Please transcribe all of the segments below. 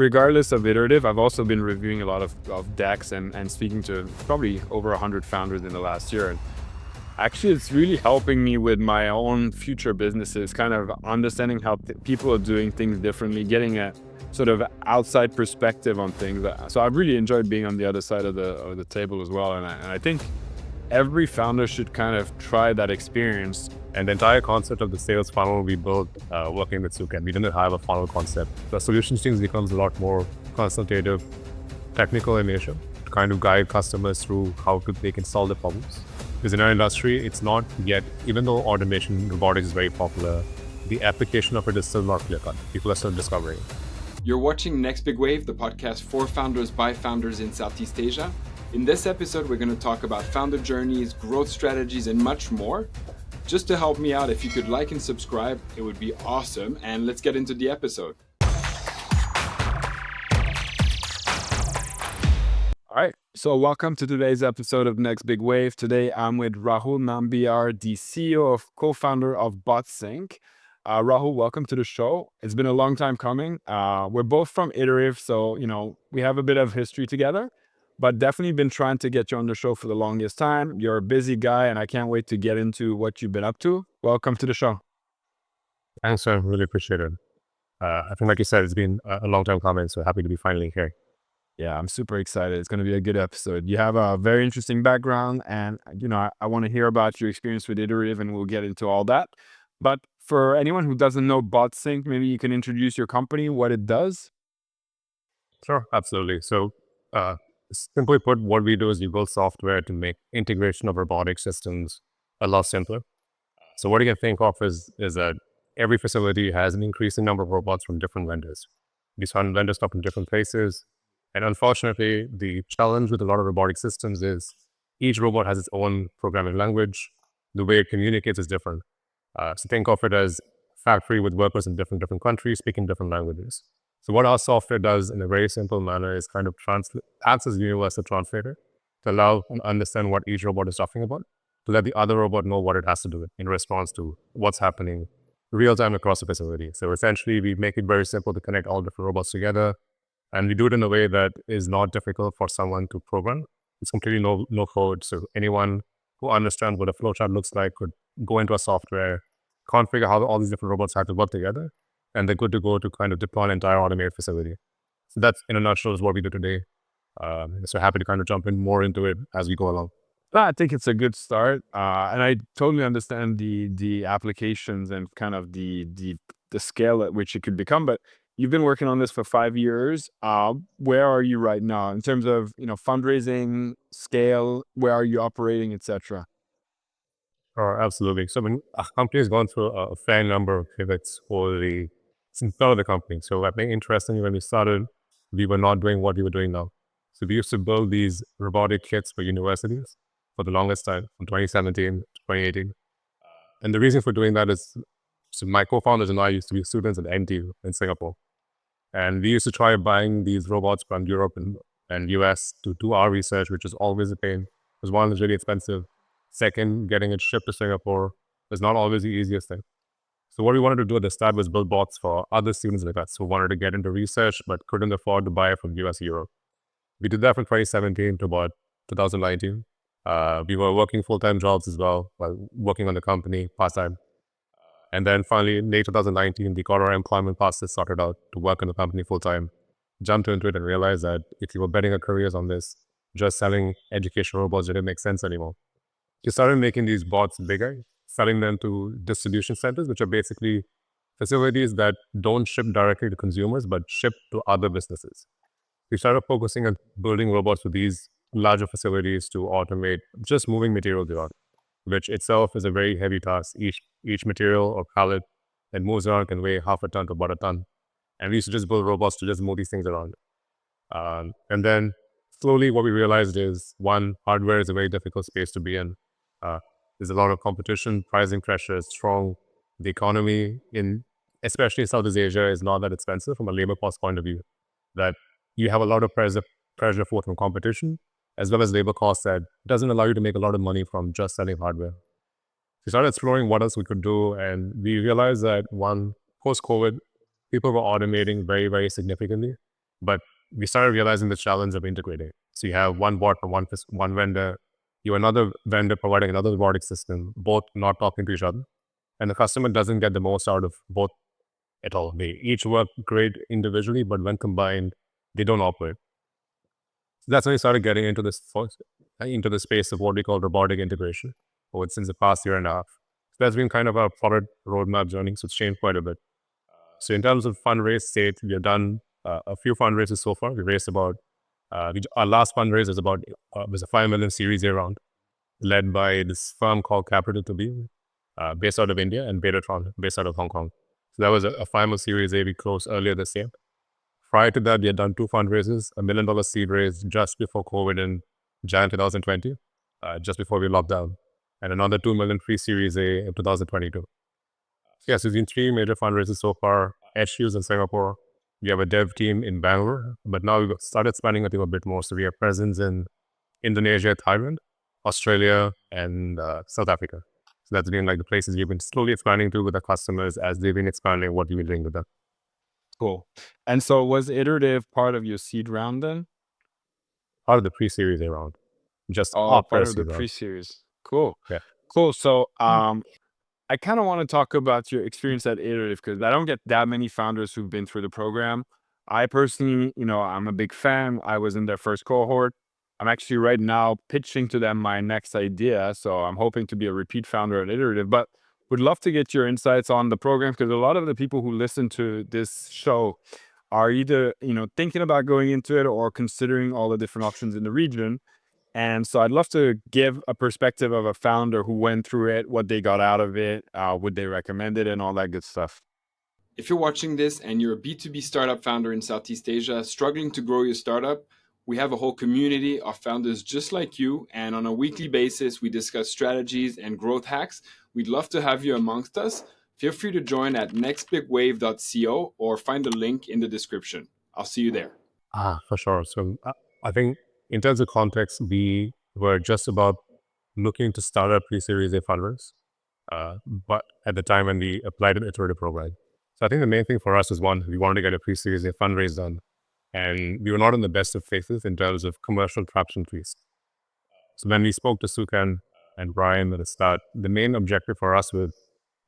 regardless of Iterative, I've also been reviewing a lot of decks and speaking to probably over 100 founders in the last year. And actually, it's really helping me with my own future businesses, kind of understanding how people are doing things differently, getting a sort of outside perspective on things. So I've really enjoyed being on the other side of the table as well. And I think every founder should kind of try that experience. And the entire concept of the sales funnel we built working with Hsu Ken, we didn't have a funnel concept. The solutions teams becomes a lot more consultative, technical in nature, to kind of guide customers through how they can solve the problems. Because in our industry, it's not yet, even though automation, robotics is very popular, the application of it is still not clear-cut. People are still discovering. You're watching Next Big Wave, the podcast for founders by founders in Southeast Asia. In this episode, we're going to talk about founder journeys, growth strategies, and much more. Just to help me out, if you could like and subscribe, it would be awesome. And let's get into the episode. All right. So welcome to today's episode of Next Big Wave. Today, I'm with Rahul Nambiar, the CEO of co-founder of Botsync. Rahul, welcome to the show. It's been a long time coming. We're both from Iterative, so, we have a bit of history together, but definitely been trying to get you on the show for the longest time. You're a busy guy, and I can't wait to get into what you've been up to. Welcome to the show. Thanks, sir. Really appreciate it. I think, like you said, it's been a long time coming, so happy to be finally here. Yeah, I'm super excited. It's going to be a good episode. You have a very interesting background, and, I want to hear about your experience with Iterative, and we'll get into all that. But for anyone who doesn't know Botsync, maybe you can introduce your company, what it does. Sure, absolutely. So, simply put, what we do is we build software to make integration of robotic systems a lot simpler. So what you can think of is that every facility has an increasing number of robots from different vendors. These vendors come from different places. And unfortunately, the challenge with a lot of robotic systems is each robot has its own programming language. The way it communicates is different. So think of it as a factory with workers in different countries speaking different languages. So what our software does in a very simple manner is kind of acts as a universal translator to allow and understand what each robot is talking about, to let the other robot know what it has to do in response to what's happening real time across the facility. So essentially, we make it very simple to connect all different robots together. And we do it in a way that is not difficult for someone to program. It's completely no code. So anyone who understands what a flowchart looks like could go into our software, configure how all these different robots have to work together, and they're good to go to kind of deploy an entire automated facility. So that's, in a nutshell, is what we do today. So happy to kind of jump in more into it as we go along. I think it's a good start, and I totally understand the applications and kind of the scale at which it could become. But you've been working on this for 5 years. Where are you right now in terms of fundraising scale? Where are you operating, etc.? Absolutely. So when a company has gone through a fair number of pivots since start of the company. So I think interestingly, when we started, we were not doing what we were doing now. So we used to build these robotic kits for universities for the longest time, from 2017 to 2018. And the reason for doing that is, so my co-founders and I used to be students at NTU in Singapore. And we used to try buying these robots from Europe and US to do our research, which is always a pain. Because one, is really expensive. Second, getting it shipped to Singapore is not always the easiest thing. So what we wanted to do at the start was build bots for other students like us who wanted to get into research but couldn't afford to buy it from US or Europe. We did that from 2017 to about 2019. We were working full-time jobs as well while working on the company part-time. And then finally, in late 2019, we got our employment passes sorted out to work in the company full-time, jumped into it and realized that if you were betting our careers on this, just selling education robots didn't make sense anymore. We started making these bots bigger, selling them to distribution centers, which are basically facilities that don't ship directly to consumers, but ship to other businesses. We started focusing on building robots for these larger facilities to automate just moving materials around, which itself is a very heavy task. Each material or pallet that moves around can weigh half a ton to about a ton. And we used to just build robots to just move these things around. And then slowly what we realized is, one, hardware is a very difficult space to be in. There's a lot of competition, pricing pressure is strong. The economy especially in Southeast Asia, is not that expensive from a labor cost point of view. That you have a lot of pressure forth from competition, as well as labor costs that doesn't allow you to make a lot of money from just selling hardware. We started exploring what else we could do, and we realized that one, post-COVID, people were automating very, very significantly. But we started realizing the challenge of integrating. So you have one bot from one vendor, you have another vendor providing another robotic system, both not talking to each other. And the customer doesn't get the most out of both at all. They each work great individually, but when combined, they don't operate. So that's when we started getting into into the space of what we call robotic integration, since the past year and a half. So that's been kind of our product roadmap journey. So it's changed quite a bit. So in terms of fundraise state, we have done a few fundraisers so far. We raised about our last fundraise was a 5 million Series A round, led by this firm called Capital to Be, based out of India, and Betatron, based out of Hong Kong. So that was a 5 million Series A we closed earlier this year. Prior to that, we had done 2 fundraisers, $1 million seed raise just before COVID in Jan 2020, just before we locked down, and another 2 million pre-Series A in 2022. Yes, there's been 3 major fundraisers so far. HQs in Singapore. We have a dev team in Bangalore, but now we've started expanding the team a bit more. So we have presence in Indonesia, Thailand, Australia, and South Africa. So that's been like the places we've been slowly expanding to with our customers as they've been expanding what we've been doing with them. Cool. And so was Iterative part of your seed round then? Part of the pre-series A round. Just part after of the seed round. pre-series. Cool. Yeah. Cool. So I kind of want to talk about your experience at Iterative because I don't get that many founders who've been through the program. I personally, I'm a big fan. I was in their first cohort. I'm actually right now pitching to them my next idea. So I'm hoping to be a repeat founder at Iterative, but would love to get your insights on the program because a lot of the people who listen to this show are either, thinking about going into it or considering all the different options in the region. And so I'd love to give a perspective of a founder who went through it, what they got out of it, would they recommend it, and all that good stuff. If you're watching this and you're a B2B startup founder in Southeast Asia, struggling to grow your startup, we have a whole community of founders just like you. And on a weekly basis, we discuss strategies and growth hacks. We'd love to have you amongst us. Feel free to join at nextbigwave.co or find the link in the description. I'll see you there. For sure. So I think in terms of context, we were just about looking to start a pre-series A fundraise, but at the time when we applied an Iterative program. So I think the main thing for us was one, we wanted to get a pre-series A fundraise done, and we were not in the best of faces in terms of commercial traction trees. So when we spoke to Hsu Ken and Brian at the start, the main objective for us was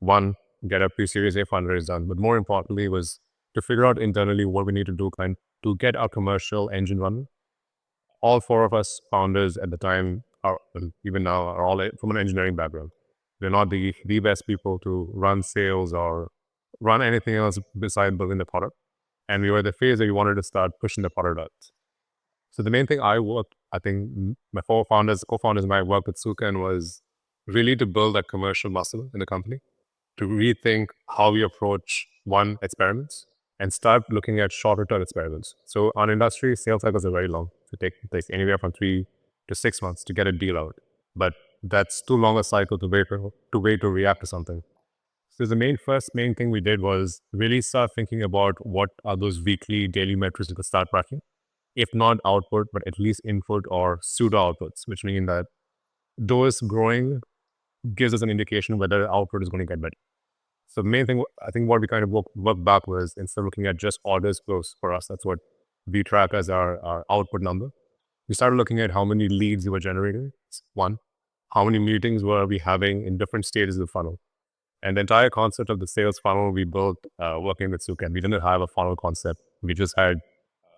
one, get a pre-series A fundraise done, but more importantly was to figure out internally what we need to do to get our commercial engine running. All 4 of us founders at the time, even now, are all from an engineering background. They're not the best people to run sales or run anything else besides building the product. And we were at the phase that we wanted to start pushing the product out. So the main thing I think my 4 co-founders and I worked with Hsu Ken was really to build that commercial muscle in the company, to rethink how we approach experiments and start looking at shorter term experiments. So on industry, sales cycles are very long. It takes anywhere from 3 to 6 months to get a deal out. But that's too long a cycle to wait to react to something. So the main thing we did was really start thinking about what are those weekly, daily metrics we could start tracking. If not output, but at least input or pseudo outputs, which mean that those growing gives us an indication whether output is going to get better. So the main thing, I think what we kind of worked back was, instead of looking at just orders closed for us, that's what we track as our output number. We started looking at how many leads we were generating, one, how many meetings were we having in different stages of the funnel. And the entire concept of the sales funnel we built working with Hsu Ken. We didn't have a funnel concept. We just had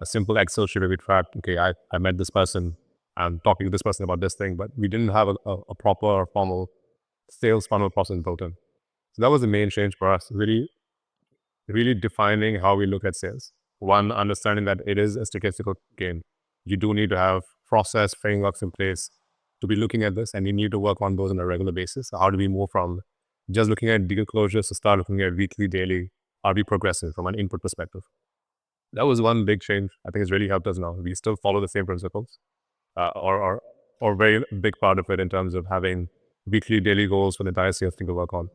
a simple Excel sheet where we tracked, okay, I met this person, I'm talking to this person about this thing, but we didn't have a proper or formal sales funnel process built in. So that was the main change for us, really defining how we look at sales. One, understanding that it is a statistical game. You do need to have process frameworks in place to be looking at this, and you need to work on those on a regular basis. So how do we move from just looking at deal closures to start looking at weekly, daily? Are we progressing from an input perspective? That was one big change. I think it's really helped us now. We still follow the same principles, or very big part of it in terms of having weekly, daily goals for the entire sales team to work on.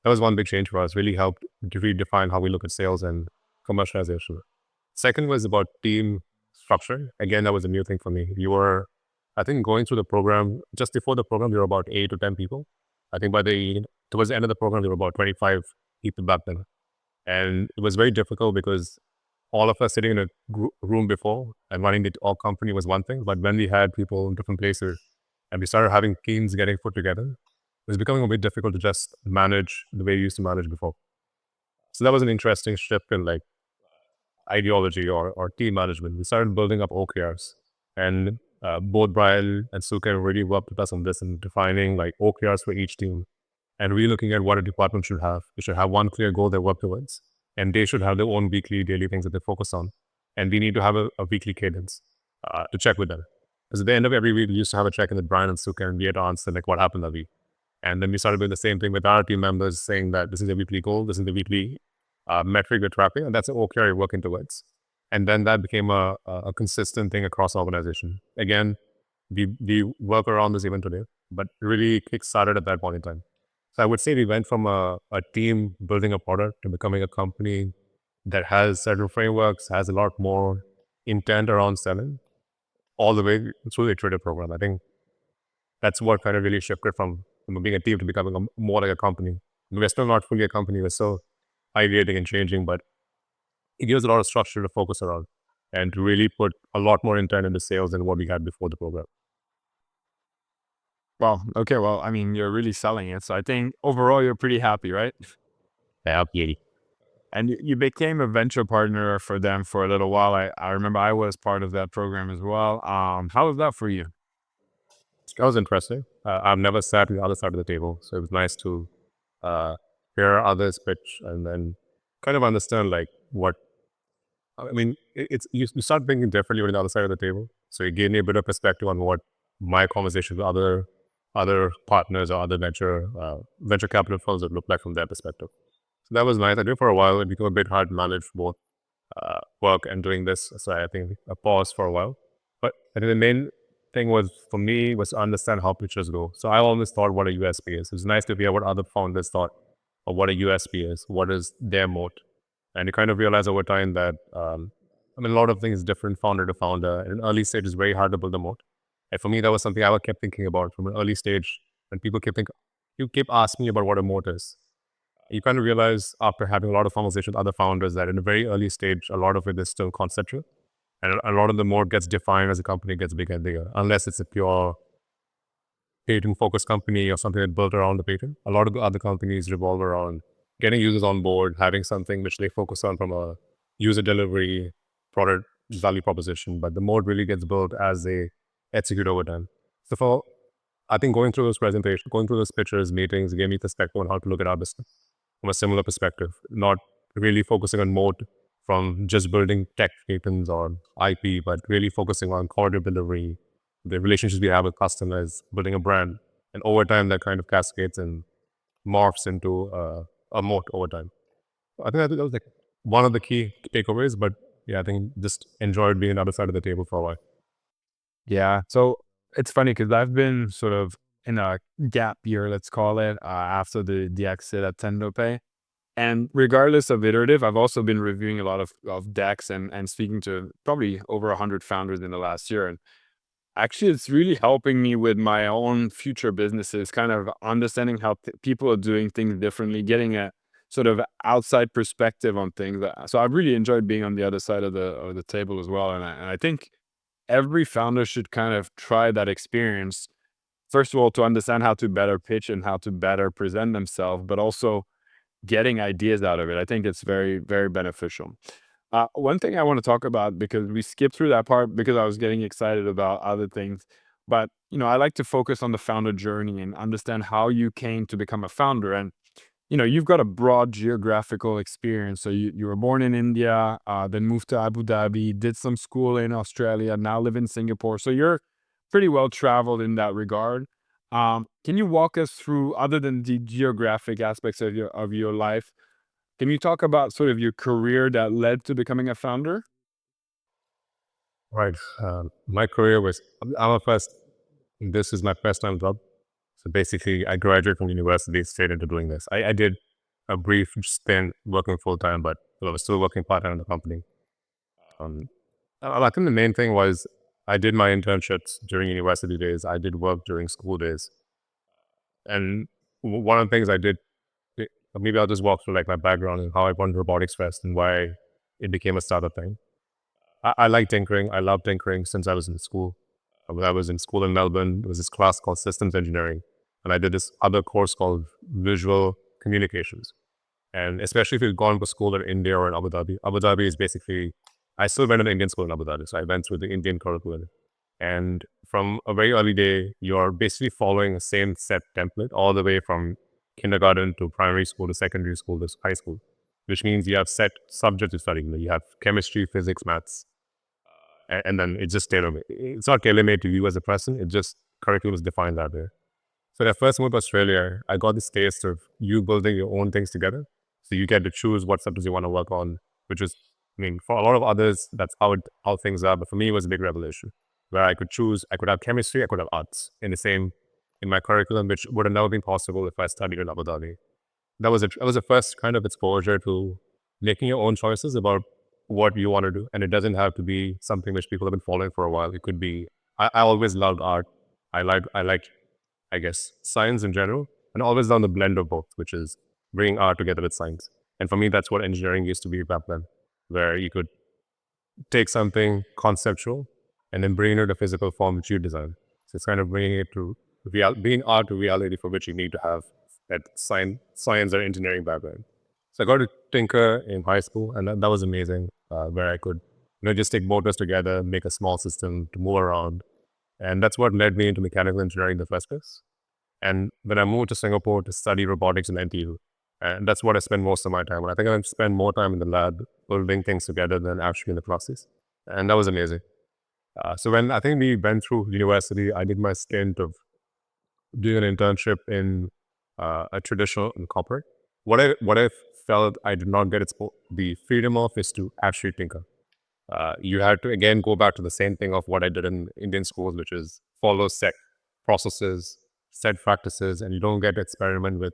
That was one big change for us. Really helped to redefine how we look at sales and commercialization. Second was about team structure. Again, that was a new thing for me. You were, I think, going through the program, just before the program, there were about 8 to 10 people. I think towards the end of the program, there were about 25 people back then. And it was very difficult because all of us sitting in a room before and running the all company was one thing, but when we had people in different places and we started having teams getting put together, it was becoming a bit difficult to just manage the way we used to manage before. So that was an interesting shift in like ideology or team management. We started building up OKRs, and both Brian and Hsu Ken really worked with us on this and defining like OKRs for each team and really looking at what a department should have. They should have one clear goal they work towards, and they should have their own weekly, daily things that they focus on. And we need to have a weekly cadence to check with them. Because at the end of every week, we used to have a check in with Brian and Hsu Ken, and we had to answer like what happened that week. And then we started doing the same thing with our team members, saying that this is a weekly goal, this is the weekly metric we're tracking, and that's an OKR you're working towards. And then that became a consistent thing across the organization. Again, we work around this even today, but really kick-started at that point in time. So I would say we went from a team building a product to becoming a company that has certain frameworks, has a lot more intent around selling, all the way through the Iterative program. I think that's what kind of really shifted from being a team to becoming more like a company. We're still not fully a company. We're still ideating and changing, but it gives a lot of structure to focus around and to really put a lot more intent into sales than what we had before the program. Well, okay. Well, I mean, you're really selling it. So I think overall you're pretty happy, right? Happy. And you became a venture partner for them for a little while. I remember I was part of that program as well. How was that for you? That was interesting. I've never sat on the other side of the table, so it was nice to hear others pitch and then kind of understand like what. I mean, it's you start thinking differently on the other side of the table. So it gave me a bit of perspective on what my conversations with other partners or other venture capital firms would look like from their perspective. So that was nice. I did it for a while. It became a bit hard to manage both work and doing this. So I think I paused for a while. But I think the main thing was for me was to understand how pitches go. So I always thought what a USP is. It's nice to hear what other founders thought of what a USP is. What is their moat? And you kind of realize over time that a lot of things different founder to founder. In an early stage, it's very hard to build a moat. And for me, that was something I kept thinking about from an early stage. When people keep asking me about what a moat is. You kind of realize after having a lot of conversations with other founders that in a very early stage, a lot of it is still conceptual. And a lot of the moat gets defined as the company gets bigger and bigger, unless it's a pure patent-focused company or something that built around the patent. A lot of the other companies revolve around getting users on board, having something which they focus on from a user delivery, product value proposition. But the moat really gets built as they execute over time. So I think going through those presentations, going through those pitches, meetings, gave me perspective on how to look at our business from a similar perspective, not really focusing on moat from just building tech patents or IP, but really focusing on quality of delivery, the relationships we have with customers, building a brand. And over time, that kind of cascades and morphs into a moat over time. I think that was like one of the key takeaways, but yeah, I think just enjoyed being on the other side of the table for a while. Yeah. So it's funny because I've been sort of in a gap year, let's call it, after the exit at TendoPay. And regardless of Iterative, I've also been reviewing a lot of decks and speaking to probably over 100 founders in the last year. And actually, it's really helping me with my own future businesses, kind of understanding how people are doing things differently, getting a sort of outside perspective on things. So I've really enjoyed being on the other side of the table as well. And I think every founder should kind of try that experience. First of all, to understand how to better pitch and how to better present themselves, but also getting ideas out of it. I think it's very, very beneficial. One thing I want to talk about, because we skipped through that part because I was getting excited about other things, but I like to focus on the founder journey and understand how you came to become a founder. And you've got a broad geographical experience. So you were born in India, then moved to Abu Dhabi, did some school in Australia, now live in Singapore. So you're pretty well traveled in that regard. Can you walk us through, other than the geographic aspects of your life, can you talk about sort of your career that led to becoming a founder? Right. My career was, this is my first time job. So basically, I graduated from university straight into doing this. I did a brief stint working full time, but I was still working part time in the company. I think the main thing was I did my internships during university days. I did work during school days. And one of the things I did, maybe I'll just walk through like my background and how I went robotics first and why it became a startup thing. I like tinkering. I love tinkering since I was in school. When I was in school in Melbourne, there was this class called Systems Engineering, and I did this other course called Visual Communications. And especially if you've gone to school in India or in Abu Dhabi is basically, I still went to an Indian school in Abu Dhabi, so I went through the Indian curriculum. And from a very early day, you're basically following the same set template all the way from kindergarten to primary school to secondary school to high school, which means you have set subjects to study. You have chemistry, physics, maths, and then it's just tailor-made. It's not tailor-made to you as a person, it just curriculum is defined that way. So when I first moved to Australia, I got this taste of you building your own things together. So you get to choose what subjects you want to work on, which is, I mean, for a lot of others, that's how things are. But for me, it was a big revelation where I could choose, I could have chemistry, I could have arts in my curriculum, which would have never been possible if I studied in Abu Dhabi. That was the first kind of exposure to making your own choices about what you want to do. And it doesn't have to be something which people have been following for a while. It could be, I always loved art. I like, I guess, science in general, and always done the blend of both, which is bringing art together with science. And for me, that's what engineering used to be back then, where you could take something conceptual and then bring it into physical form which you design. So it's kind of bringing it to being art to reality, for which you need to have that science or engineering background. So I got to tinker in high school, and that was amazing, where I could just take motors together, make a small system to move around. And that's what led me into mechanical engineering in the first place. And when I moved to Singapore to study robotics in NTU, and that's what I spend most of my time on. I think I spend more time in the lab building things together than actually in the classes. And that was amazing. So when I think we went through university, I did my stint of doing an internship in a traditional corporate. What I felt I did not get the freedom of is to actually tinker. You had to again go back to the same thing of what I did in Indian schools, which is follow set processes, set practices, and you don't get to experiment with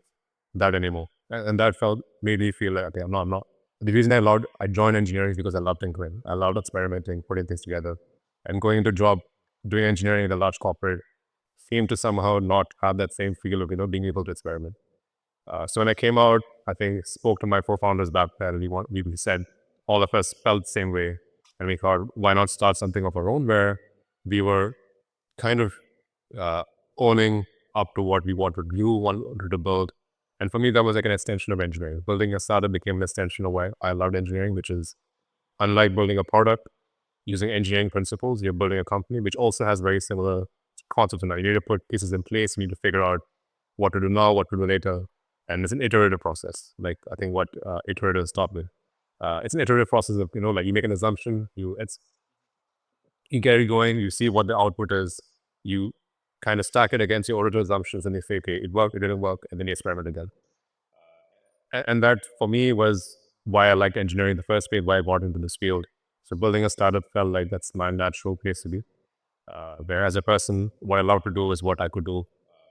that anymore. And that made me feel like, okay, I'm not. The reason I joined engineering is because I love tinkering. I loved experimenting, putting things together, and going into job doing engineering in a large corporate seemed to somehow not have that same feel of being able to experiment. So when I came out, I think spoke to my co-founders back then, and we said all of us felt the same way, and we thought, why not start something of our own where we were kind of owning up to what we wanted to do, wanted to build. And for me, that was like an extension of engineering. Building a startup became an extension of why I loved engineering, which is unlike building a product, using engineering principles, you're building a company, which also has very similar concepts in that. You need to put pieces in place, you need to figure out what to do now, what to do later. And it's an iterative process. Like I think what Iterative taught me. It's an iterative process of, like you make an assumption, you get it going, you see what the output is, you kind of stack it against your original assumptions, and you say, okay, it worked, it didn't work, and then you experiment again. And that for me was why I liked engineering in the first place, why I got into this field. So building a startup felt like that's my natural place to be. Where as a person, what I love to do is what I could do,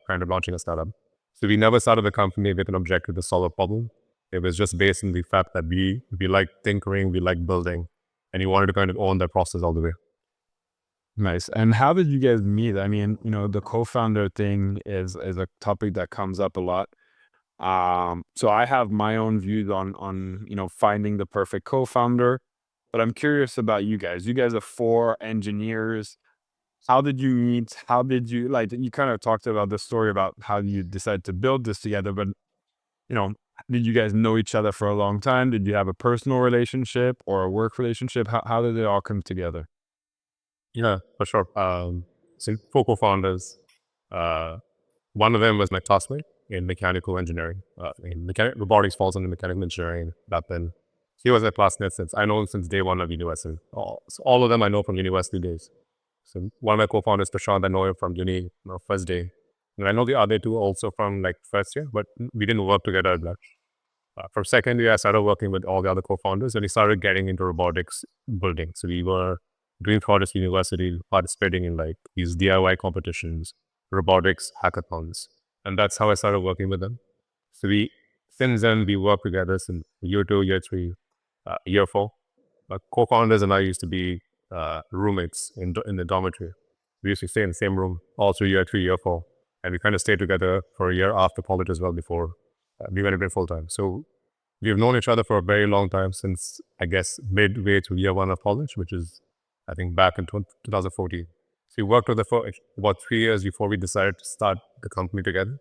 kind of launching a startup. So we never started the company with an objective to solve a problem. It was just based on the fact that we like tinkering, we like building, and we wanted to kind of own that process all the way. Nice. And how did you guys meet? I mean, the co-founder thing is a topic that comes up a lot. So I have my own views on finding the perfect co-founder, but I'm curious about you guys. You guys are 4 engineers. How did you meet? How did you you kind of talked about the story about how you decided to build this together, but did you guys know each other for a long time? Did you have a personal relationship or a work relationship? How did it all come together? Yeah, for sure. So 4 co-founders. One of them was my classmate in mechanical engineering. Robotics falls under mechanical engineering. Back then, he was a classmate since day one of university. So all of them I know from university days. So one of my co-founders, Prashant, I know him from uni, first day. And I know the other 2 also from first year, but we didn't work together as much. From second year, I started working with all the other co-founders, and we started getting into robotics building. So we were doing projects at university, participating in these DIY competitions, robotics hackathons, and that's how I started working with them. So since then we worked together since year 2, year 3, year 4. My co-founders and I used to be roommates in the dormitory. We used to stay in the same room all through year 3, year 4, and we kind of stayed together for a year after college as well before we went in full time. So we've known each other for a very long time, since I guess midway through year 1 of college, which is I think back in 2014. So we worked together for about 3 years before we decided to start the company together.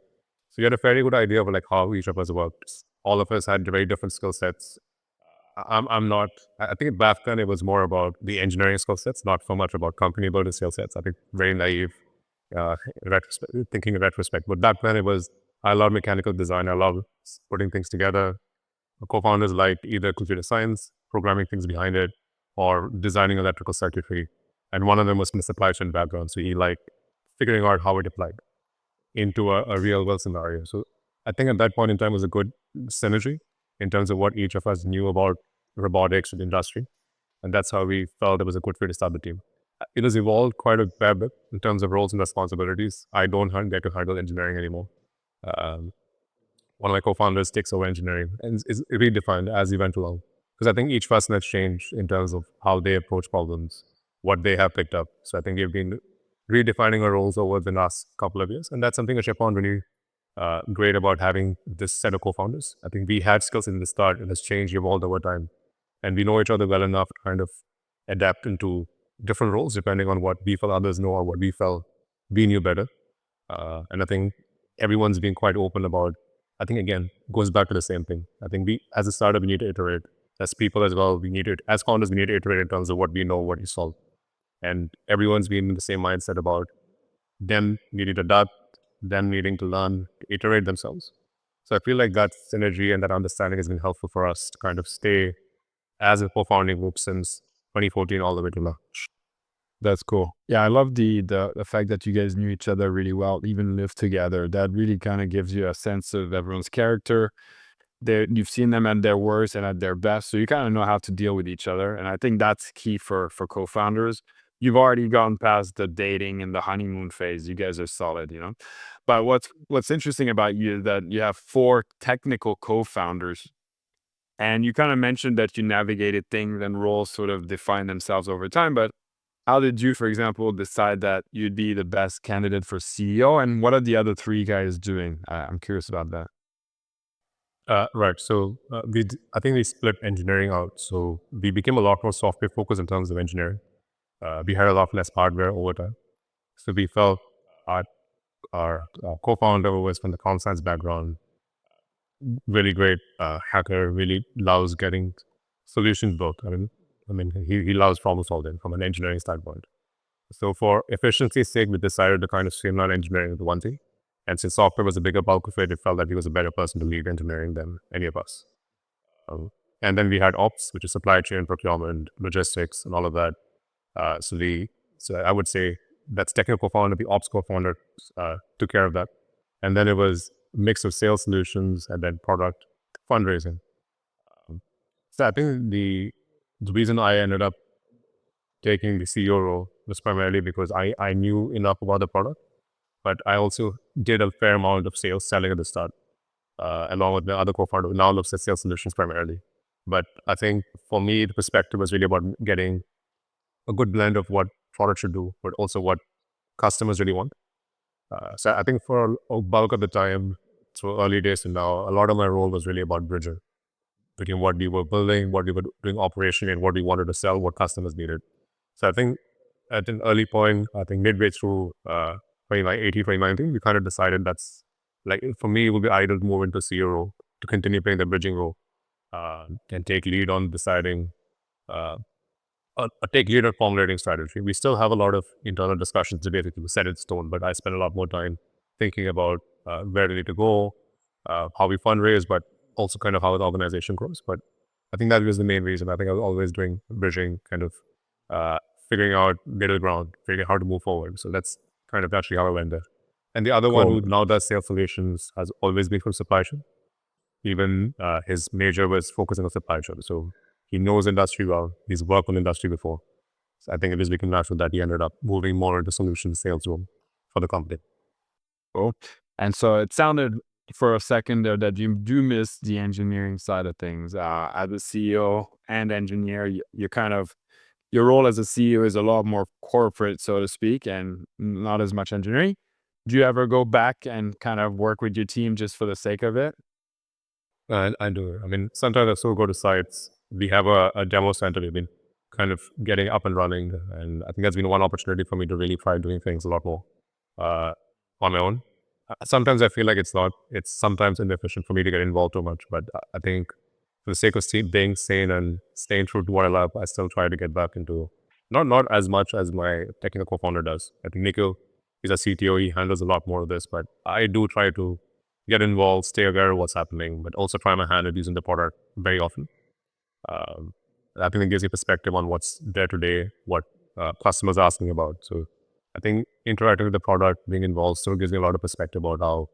So we had a very good idea of like how each of us worked. All of us had very different skill sets. I'm not. I think back then it was more about the engineering skill sets, not so much about company building skill sets. I think very naive, thinking in retrospect. But back then it was. I love mechanical design. I love putting things together. Co-founders liked either computer science, programming things behind it, or designing electrical circuitry. And one of them was from the supply chain background, so he liked figuring out how it applied into a real world scenario. So I think at that point in time was a good synergy in terms of what each of us knew about robotics and industry. And that's how we felt it was a good fit to start the team. It has evolved quite a fair bit in terms of roles and responsibilities. I don't get to handle engineering anymore. Um, One of my co-founders takes over engineering and is redefined as we went along. Because I think each person has changed in terms of how they approach problems, what they have picked up. So I think we've been redefining our roles over the last couple of years. And that's something which I found really great about having this set of co-founders. I think we had skills in the start and has changed, evolved over time. And we know each other well enough to kind of adapt into different roles depending on what we felt others know or what we felt we knew better. And I think everyone's been quite open about, I think again, goes back to the same thing. I think we, as a startup, we need to iterate. As people as well, we need to, as founders, we need to iterate in terms of what we know, what we solve. And everyone's been in the same mindset about them needing to adapt, them needing to learn, to iterate themselves. So I feel like that synergy and that understanding has been helpful for us to kind of stay as a co-founding group since 2014 all the way to now. That's cool. Yeah, I love the fact that you guys knew each other really well, even lived together. That really kind of gives you a sense of everyone's character. You've seen them at their worst and at their best, so you kind of know how to deal with each other. And I think that's key for co-founders. You've already gone past the dating and the honeymoon phase. You guys are solid, you know. But what's interesting about you is that you have 4 technical co-founders, and you kind of mentioned that you navigated things and roles sort of define themselves over time. But how did you, for example, decide that you'd be the best candidate for CEO? And what are the other 3 guys doing? I'm curious about that. Right. So I think we split engineering out. So we became a lot more software focused in terms of engineering. We had a lot less hardware over time. So we felt our co-founder was from the comp science background, really great hacker, really loves getting solutions built. I mean, he loves problem solving from an engineering standpoint. So for efficiency's sake, we decided to kind of streamline engineering into one team. And since software was a bigger bulk of it, it felt that he was a better person to lead engineering than any of us. And then we had ops, which is supply chain, procurement, logistics, and all of that. So I would say that's technical co-founder, the ops co-founder took care of that. And then it was a mix of sales solutions and then product fundraising. So I think the reason I ended up taking the CEO role was primarily because I knew enough about the product, but I also did a fair amount of sales selling at the start, along with the other co-founder who now looks at sales solutions primarily. But I think for me, the perspective was really about getting a good blend of what product should do, but also what customers really want. So I think for a bulk of the time, through early days to now, a lot of my role was really about bridging between what we were building, what we were doing operationally, and what we wanted to sell, what customers needed. So I think at an early point, I think midway through 2018, 2019, we kind of decided that's like, for me, it would be ideal to move into CEO role, to continue playing the bridging role, and take lead on deciding, take lead on formulating strategy. We still have a lot of internal discussions to basically set in stone, but I spend a lot more time thinking about where we need to go, how we fundraise, but also kind of how the organization grows. But I think that was the main reason. I think I was always doing bridging, kind of figuring out middle ground, figuring out how to move forward. So that's kind of actually how I went there. And the other one Cool. who now does sales solutions has always been from supply chain. Even his major was focusing on supply chain. So he knows industry well. He's worked on industry before. So I think it was become natural that he ended up moving more into solution sales role for the company. Cool. And so it sounded for a second there that you do miss the engineering side of things. As a CEO and engineer, you kind of, your role as a CEO is a lot more corporate, so to speak, and not as much engineering. Do you ever go back and kind of work with your team just for the sake of it? I do. I mean, sometimes I still go to sites. We have a demo center we've been kind of getting up and running. And I think that's been one opportunity for me to really try doing things a lot more uh, on my own. Sometimes I feel like it's sometimes inefficient for me to get involved too much. But I think for the sake of being sane and staying true to what I love, I still try to get back into not as much as my technical co-founder does. I think Nikhil, he's a CTO, he handles a lot more of this, but I do try to get involved, stay aware of what's happening, but also try my hand at using the product very often. Um, I think it gives you perspective on what's there today, what customers are asking about. So I think interacting with the product, being involved, still gives me a lot of perspective about how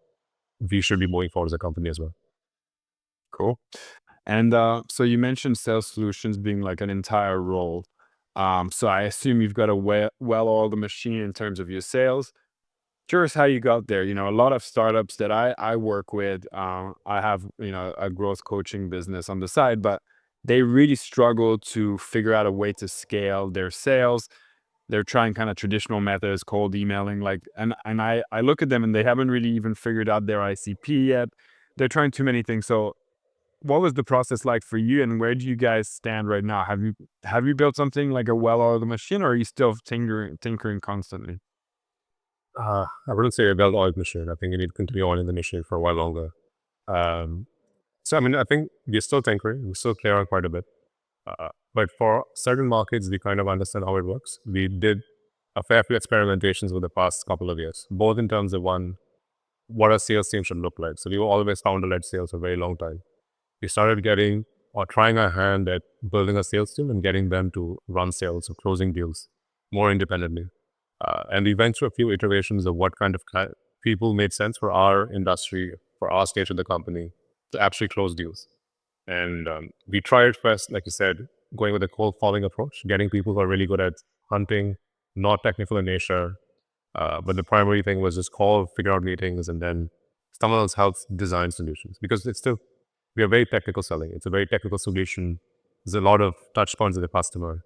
we should be moving forward as a company as well. Cool. And so you mentioned sales solutions being like an entire role. So I assume you've got a well-oiled machine in terms of your sales. Curious how you got there. A lot of startups that I work with, I have, a growth coaching business on the side, but they really struggle to figure out a way to scale their sales. They're trying kind of traditional methods, cold emailing, and I look at them and they haven't really even figured out their ICP yet. They're trying too many things. So what was the process like for you, and where do you guys stand right now? Have you built something like a well-oiled machine, or are you still tinkering constantly? I wouldn't say a well-oiled machine. I think you need to continue oiling the machine for a while longer. Um, so, I mean, I think we're still tinkering. We still play around quite a bit. But for certain markets, we kind of understand how it works. We did a fair few experimentations over the past couple of years, both in terms of one, what a sales team should look like. So we were always founder-led sales for a very long time. We started getting or trying our hand at building a sales team and getting them to run sales or closing deals more independently. And we went through a few iterations of what kind of people made sense for our industry, for our stage of the company to actually close deals. And we tried first, like you said, going with a cold calling approach, getting people who are really good at hunting, not technical in nature. But the primary thing was just call, figure out meetings, and then someone else helps design solutions. Because we are very technical selling. It's a very technical solution. There's a lot of touch points with the customer.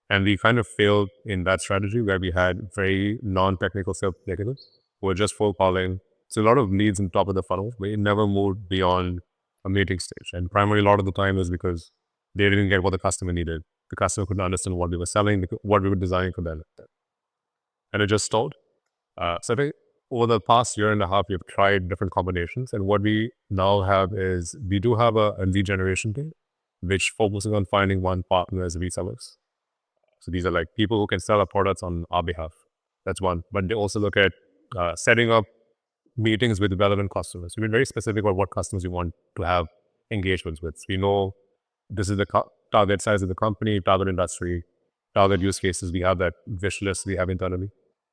And we kind of failed in that strategy where we had very non-technical sales executives who were just full calling. So a lot of leads on top of the funnel. We never moved beyond a meeting stage. And primarily a lot of the time is because they didn't get what the customer needed. The customer couldn't understand what we were selling, what we were designing for them. And it just stalled. So I think over the past year and a half, we've tried different combinations. And what we now have is we do have a lead generation team, which focuses on finding one partner as resellers. So these are like people who can sell our products on our behalf. That's one. But they also look at setting up meetings with relevant customers. We've been very specific about what customers we want to have engagements with. We know this is the target size of the company, target industry, target use cases. We have that wish list we have internally.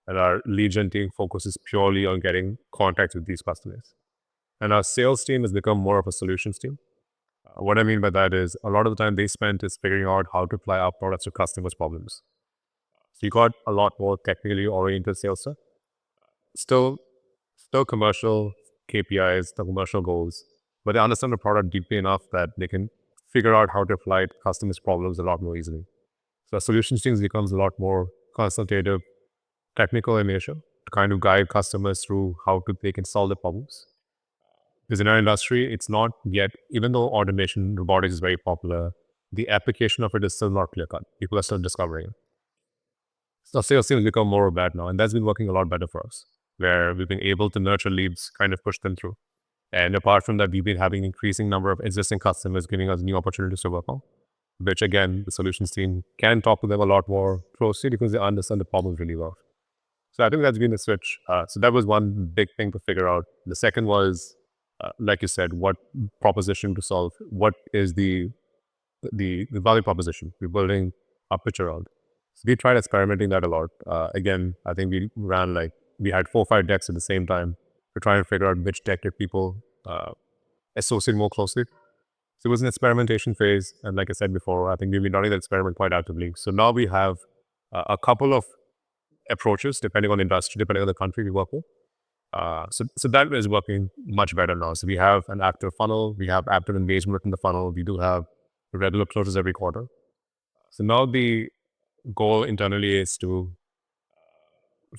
And our lead gen team focuses purely on getting contacts with these customers. And our sales team has become more of a solutions team. What I mean by that is a lot of the time they spent is figuring out how to apply our products to customers' problems. So you got a lot more technically oriented sales stuff. Still commercial KPIs, the commercial goals, but they understand the product deeply enough that they can figure out how to apply it to customers' problems a lot more easily. So our solutions team becomes a lot more consultative, technical in nature to kind of guide customers through how they can solve the problems. Because in our industry, it's not yet, even though automation, robotics is very popular, the application of it is still not clear cut. People are still discovering it. So sales teams become more of that now, and that's been working a lot better for us, where we've been able to nurture leads, kind of push them through. And apart from that, we've been having increasing number of existing customers giving us new opportunities to work on, which again, the solutions team can talk to them a lot more closely because they understand the problems really well. So I think that's been the switch. So that was one big thing to figure out. The second was, like you said, what proposition to solve? What is the value proposition we're building a pitch around? So we tried experimenting that a lot. Again, I think we had 4 or 5 decks at the same time to try and figure out which deck did people associate more closely. So it was an experimentation phase. And like I said before, I think we've been running that experiment quite actively. So now we have a couple of approaches depending on the industry, depending on the country we work with. So that is working much better now. So we have an active funnel, we have active engagement in the funnel, we do have regular closes every quarter. So now the goal internally is to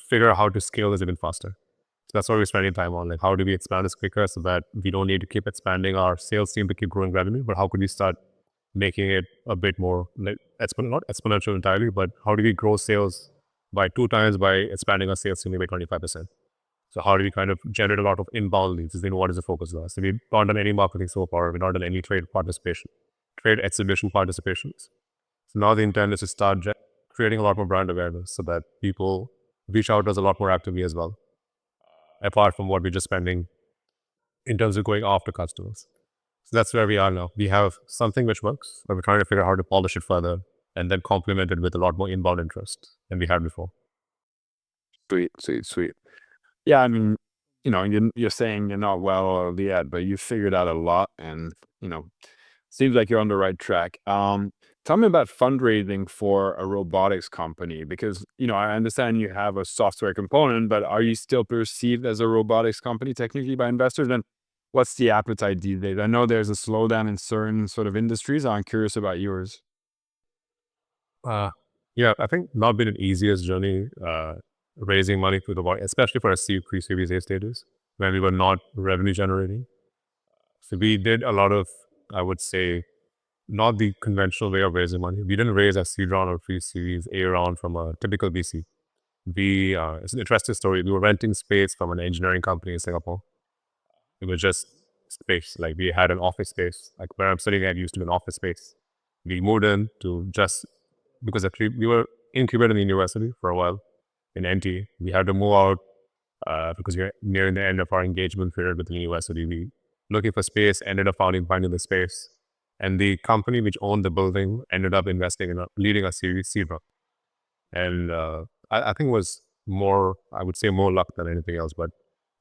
figure out how to scale this even faster. That's what we're spending time on. Like, how do we expand this quicker so that we don't need to keep expanding our sales team to keep growing revenue, but how could we start making it a bit more, like, not exponential entirely, but how do we grow sales by 2 times by expanding our sales team by 25%? So how do we kind of generate a lot of inbound leads? What is the focus of us? So we've not done any marketing so far. We've not done any trade exhibition participations. So now the intent is to start creating a lot more brand awareness so that people reach out to us a lot more actively as well, apart from what we're just spending in terms of going after customers. So that's where we are now. We have something which works, but we're trying to figure out how to polish it further and then complement it with a lot more inbound interest than we had before. Sweet. Yeah, I mean, you're saying you're not well yet, but you figured out a lot, and seems like you're on the right track. Tell me about fundraising for a robotics company, because I understand you have a software component, but are you still perceived as a robotics company technically by investors? And what's the appetite these days? I know there's a slowdown in certain sort of industries. I'm curious about yours. Yeah, I think not been an easiest journey raising money through the market, especially for our pre-Series A stages when we were not revenue generating. So we did a lot of, I would say, not the conventional way of raising money. We didn't raise a seed round or pre-Series A round from a typical VC. It's an interesting story. We were renting space from an engineering company in Singapore. It was just space. Like, we had an office space. Like, where I'm sitting at used to be an office space. We moved in to just because actually we were incubated in the university for a while in NT. We had to move out because we're nearing the end of our engagement period with the university. We looking for space, ended up finding the space. And the company which owned the building ended up investing in leading a series C round. And I think it was more, I would say, more luck than anything else. But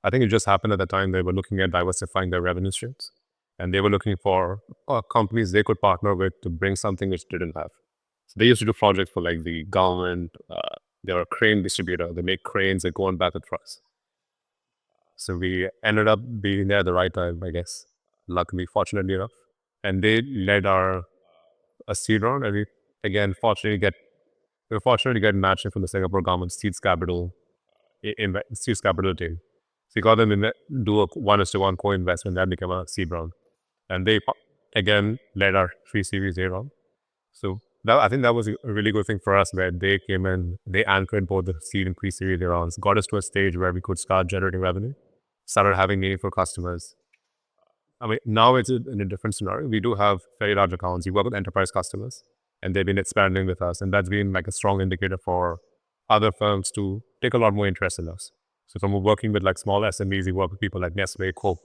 I think it just happened at the time they were looking at diversifying their revenue streams. And they were looking for companies they could partner with to bring something which didn't have. So they used to do projects for like the government. They were a crane distributor. They make cranes that go on back and trucks. So we ended up being there at the right time, I guess. Luckily, fortunately enough. And they led a seed round. And we, again, we were fortunate to get matching from the Singapore government seeds capital team. So we got them to do a 1:1 co-investment. That became a seed round. And they, again, led our pre-Series A round. So I think that was a really good thing for us, where they came in, they anchored both the seed and pre-Series A rounds, got us to a stage where we could start generating revenue, started having meaningful customers. I mean, now it's in a different scenario. We do have very large accounts. We work with enterprise customers, and they've been expanding with us. And that's been like a strong indicator for other firms to take a lot more interest in us. So from working with like small SMEs, we work with people like Nestle, Coke,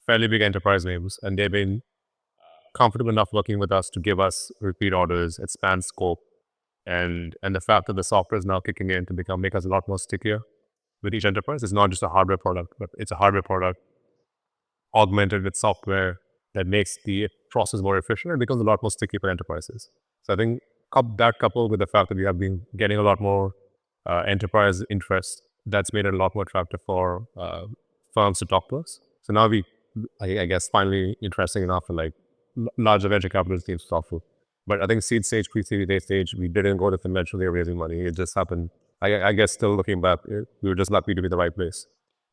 fairly big enterprise names, and they've been comfortable enough working with us to give us repeat orders, expand scope, and the fact that the software is now kicking in to make us a lot more stickier with each enterprise. It's not just a hardware product, but it's a hardware product augmented with software that makes the process more efficient and becomes a lot more sticky for enterprises. So I think that coupled with the fact that we have been getting a lot more enterprise interest, that's made it a lot more attractive for firms to talk to us. So now I guess, finally interesting enough for like larger venture capital teams to talk to. But I think seed stage, pre-Series A stage, we didn't go to conventionally raising money. It just happened. I guess still looking back, we were just lucky to be the right place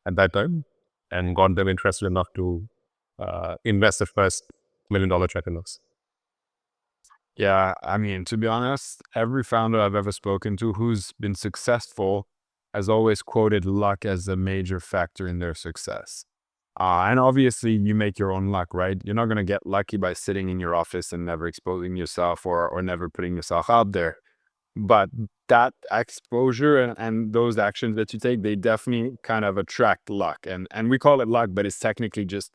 at that time and got them interested enough to invest the first $1 million check in us. Yeah, I mean, to be honest, every founder I've ever spoken to who's been successful has always quoted luck as a major factor in their success. And obviously, you make your own luck, right? You're not going to get lucky by sitting in your office and never exposing yourself or never putting yourself out there. But that exposure and those actions that you take, they definitely kind of attract luck. And we call it luck, but it's technically just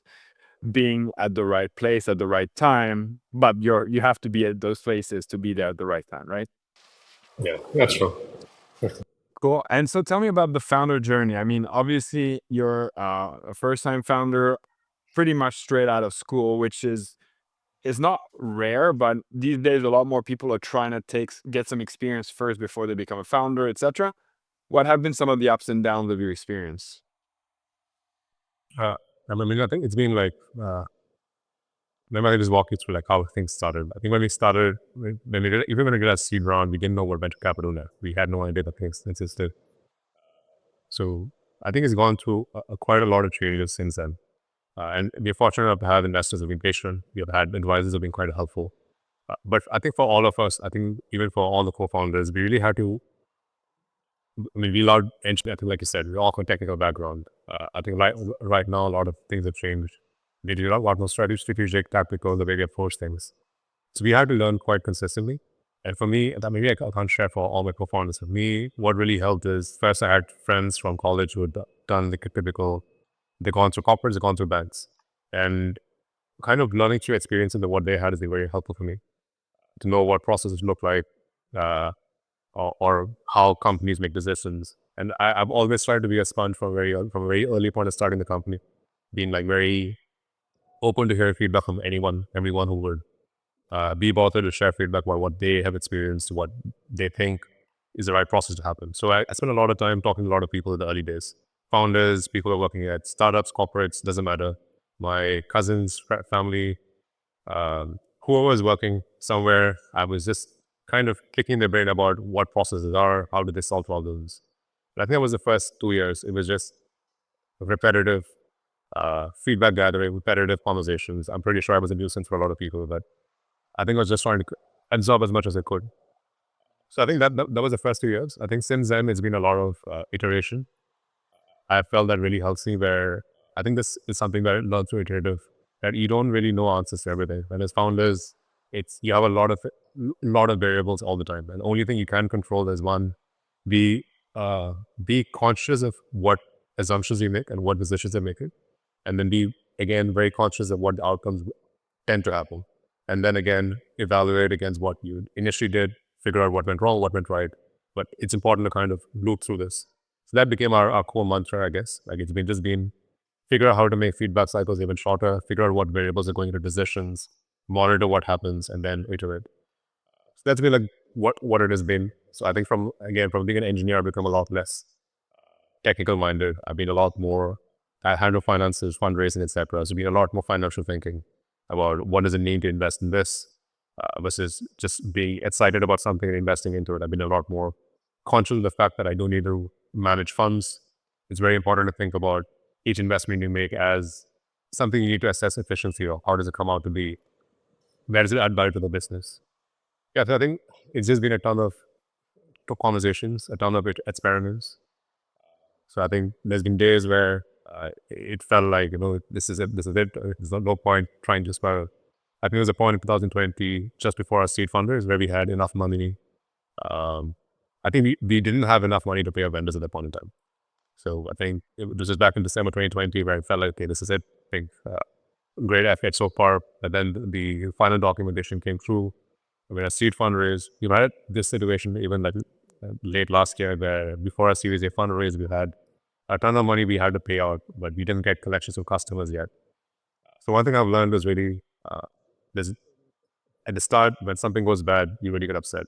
being at the right place at the right time. But you have to be at those places to be there at the right time, right? Yeah, that's true. Cool. And so tell me about the founder journey. I mean, obviously, you're a first-time founder, pretty much straight out of school, which is not rare, but these days a lot more people are trying to get some experience first before they become a founder, etc. What have been some of the ups and downs of your experience? I mean, I think it's been like, let me just walk you through like how things started. I think when we started, even when we did a seed round, we didn't know what venture capital was. We had no idea that things existed. So I think it's gone through quite a lot of changes since then. And we're fortunate enough to have investors who've been patient. We have had advisors who've been quite helpful. But I think for all of us, I think even for all the co-founders, we really had to, we allowed engineering, I think like you said, we're all from technical background. I think right now, a lot of things have changed. They do a lot more strategic, tactical, the way we approach things. So we had to learn quite consistently. And for me, that maybe I can't share for all my co-founders. For me, what really helped is first I had friends from college who had done the typical, they've gone through corporates, they've gone through banks. And kind of learning through experiences of what they had has been very helpful for me to know what processes look like or how companies make decisions. And I've always tried to be a sponge from a very early point of starting the company, being like very open to hear feedback from everyone who would be bothered to share feedback about what they have experienced, what they think is the right process to happen. So I spent a lot of time talking to a lot of people in the early days. Founders, people who are working at startups, corporates, doesn't matter. My cousins, family, whoever was working somewhere, I was just kind of kicking their brain about what processes are, how do they solve problems. And I think that was the first 2 years. It was just repetitive feedback gathering, repetitive conversations. I'm pretty sure I was a nuisance for a lot of people, but I think I was just trying to absorb as much as I could. So I think that was the first 2 years. I think since then, it's been a lot of iteration. I felt that really helps me where I think this is something that I learned through Iterative, that you don't really know answers to everything. And as founders, you have a lot of variables all the time. And the only thing you can control is one, be conscious of what assumptions you make and what decisions you're making. And then be, again, very conscious of what the outcomes tend to happen. And then again, evaluate against what you initially did, figure out what went wrong, what went right. But it's important to kind of loop through this. So that became our core mantra, I guess. Like it's been figure out how to make feedback cycles even shorter, figure out what variables are going into decisions, monitor what happens, and then iterate. So that's been like what it has been. So I think from being an engineer, I've become a lot less technical minded. I've been a lot more, I handle finances, fundraising, etc. So been a lot more financial thinking about what does it mean to invest in this versus just being excited about something and investing into it. I've been a lot more conscious of the fact that I don't need to manage funds. It's very important to think about each investment you make as something you need to assess efficiency of. How does it come out to be? Where does it add value to the business? Yeah, so I think it's just been a ton of conversations, a ton of experiments. So I think there's been days where it felt like, this is it. There's no point trying to spiral. I think there was a point in 2020, just before our seed funders, where we had enough money. I think we didn't have enough money to pay our vendors at that point in time. So I think it was just back in December 2020 where I felt like, okay, this is it. I think great effort so far. But then the final documentation came through. When a seed fundraise, we had this situation even like late last year where before our Series A fundraise, we had a ton of money we had to pay out, but we didn't get collections of customers yet. So one thing I've learned was really, at the start, when something goes bad, you really get upset.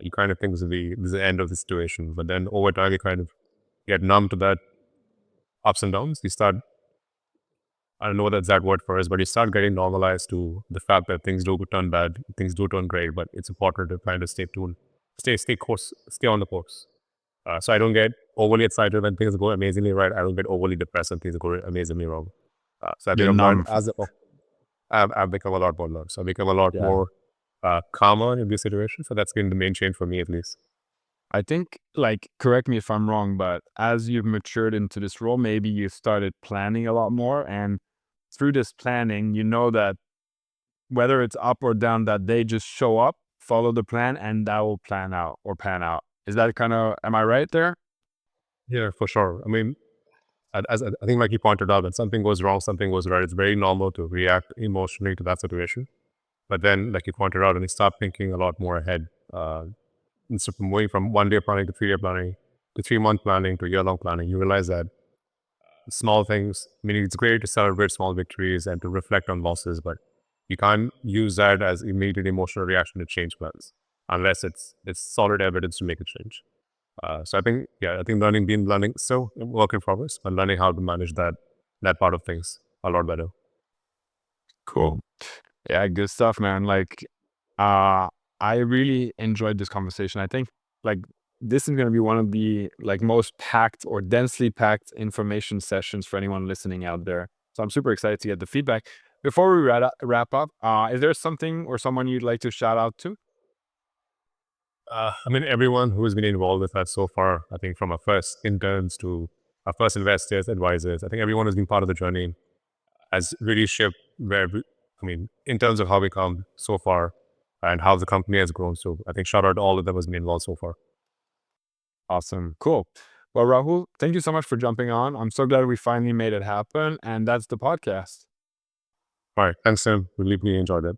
You kind of think this is the end of the situation. But then over time, you kind of get numb to that ups and downs. You start, I don't know what the exact word for is, but you start getting normalized to the fact that things do turn bad, things do turn great, but it's important to kind of stay tuned, stay on the course. So I don't get overly excited when things go amazingly right. I don't get overly depressed when things go amazingly wrong. So I think I've become a lot more learned. So I've become a lot more calmer in this situation. So that's been the main change for me, at least. I think, like, correct me if I'm wrong, but as you've matured into this role, maybe you started planning a lot more. And through this planning, you know that whether it's up or down, that they just show up, follow the plan, and that will pan out. Is that kind of, am I right there? Yeah, for sure. I mean, as I think like you pointed out, when something goes wrong, something goes right, it's very normal to react emotionally to that situation. But then, like you pointed out, when you start thinking a lot more ahead, instead of moving from 1 day planning to 3 year planning to 3 month planning to year-long planning, you realize that small things, meaning it's great to celebrate small victories and to reflect on losses, but you can't use that as immediate emotional reaction to change plans unless it's solid evidence to make a change. So I think learning, still a work in progress, but learning how to manage that part of things a lot better. Cool. Yeah, good stuff, man. Like, I really enjoyed this conversation. I think, like, this is going to be one of the most packed or densely packed information sessions for anyone listening out there. So I'm super excited to get the feedback. Before we wrap up, is there something or someone you'd like to shout out to? Everyone who has been involved with us so far, I think from our first interns to our first investors, advisors, I think everyone has been part of the journey, has really shaped in terms of how we come so far and how the company has grown. So I think shout out to all of them who's been involved so far. Awesome. Cool. Well, Rahul, thank you so much for jumping on. I'm so glad we finally made it happen. And that's the podcast. All right. Thanks, Tim. We really enjoyed it.